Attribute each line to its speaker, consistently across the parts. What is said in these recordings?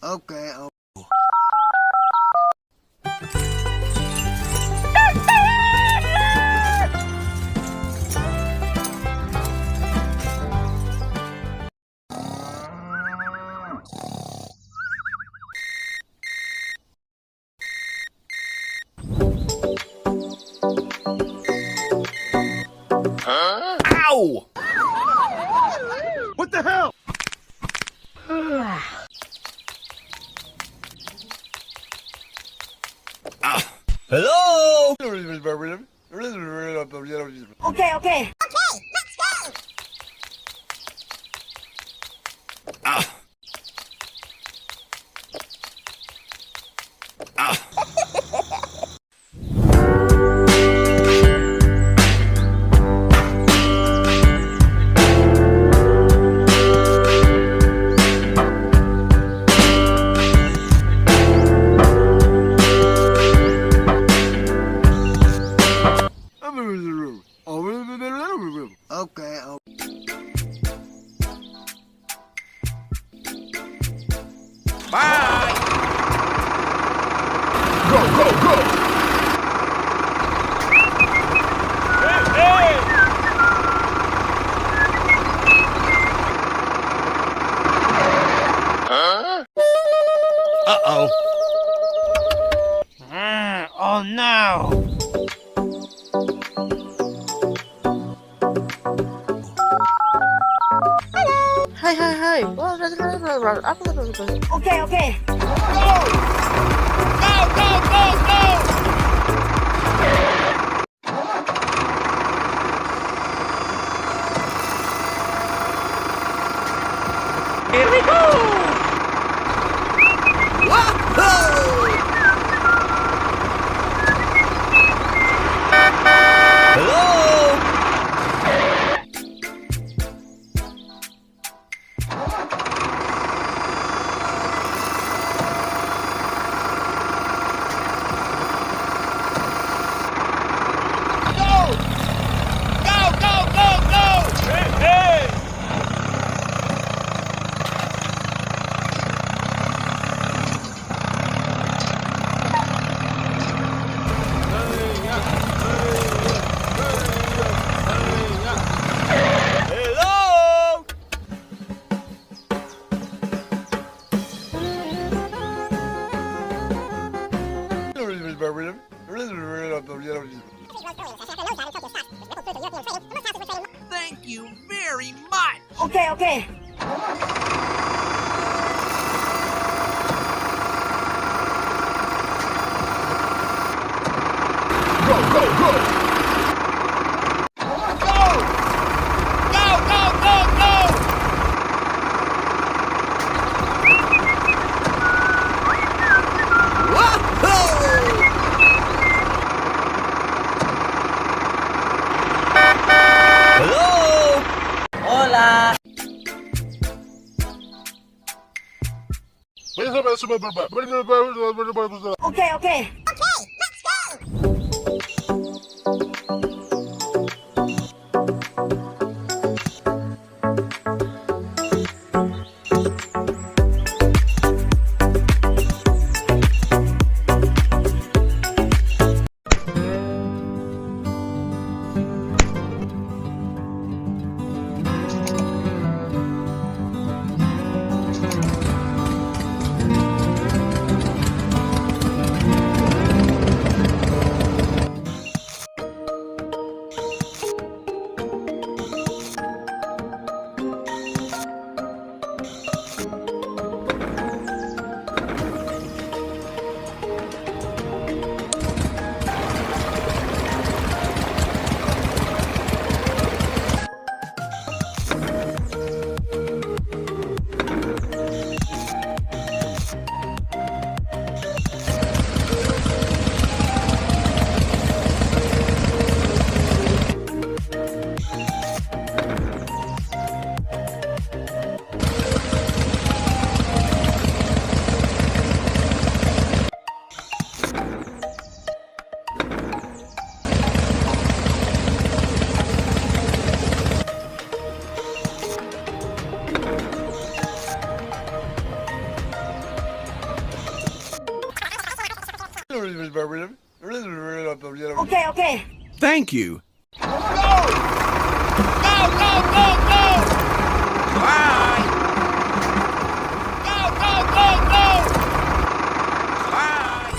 Speaker 1: Okay.
Speaker 2: Ow! What the hell? Hello?
Speaker 1: Okay, okay. Okay.
Speaker 2: Bye! Go, go, go! Hey, hey! Huh? Uh-oh.
Speaker 3: Oh no! Hi, hi, hi!
Speaker 1: Okay, okay.
Speaker 2: Go! Go, go, go, go!
Speaker 3: Here we go!
Speaker 2: Hello? Go! Go, go, go, go! Hey, hey! Hello? Thank you very much.
Speaker 1: Okay, okay.
Speaker 2: Go, go, go! Go! Go, go, go, go! Hello?
Speaker 3: Hola!
Speaker 1: Okay, okay. Okay, okay.
Speaker 4: Thank you.
Speaker 2: Go! Go, go, go, go! Bye! Go, go, go, go! Bye!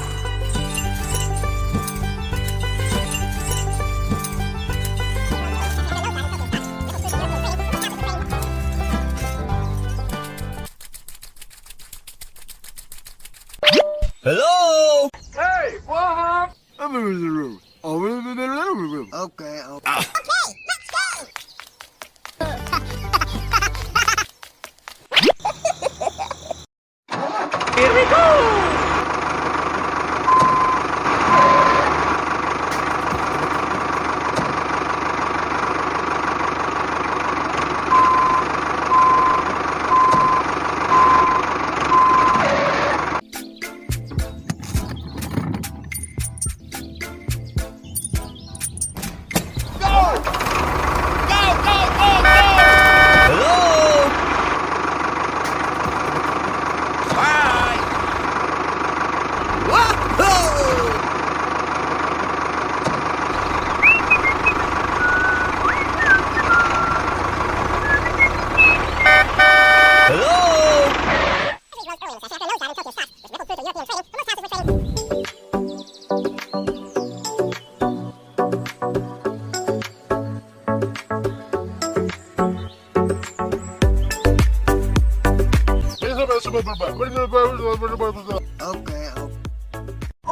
Speaker 3: Hello?
Speaker 2: Hey, what?
Speaker 1: Okay, okay.
Speaker 3: Here we go!
Speaker 2: Go! Go, go, go, go!
Speaker 3: Hello?
Speaker 2: Bye!
Speaker 3: Hello?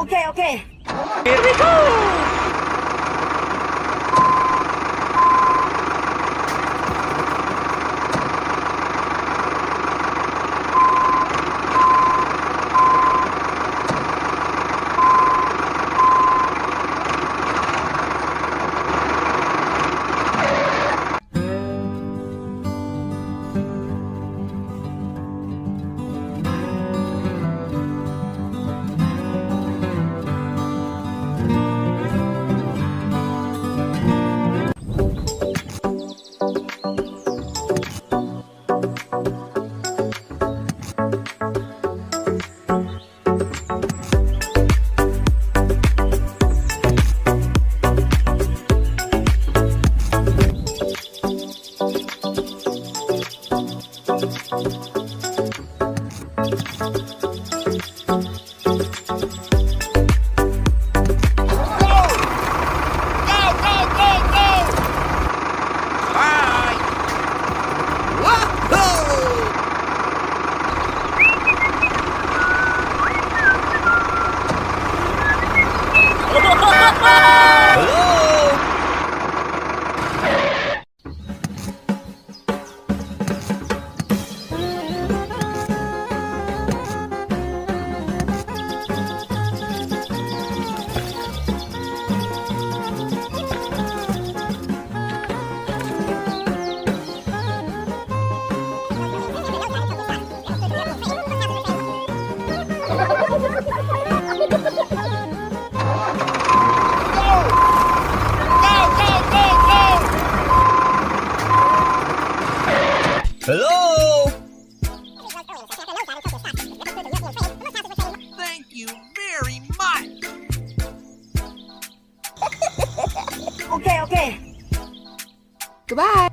Speaker 1: Okay, okay. Okay,
Speaker 3: Here we go! Hello?
Speaker 2: Thank you very much.
Speaker 1: Okay, okay.
Speaker 5: Goodbye.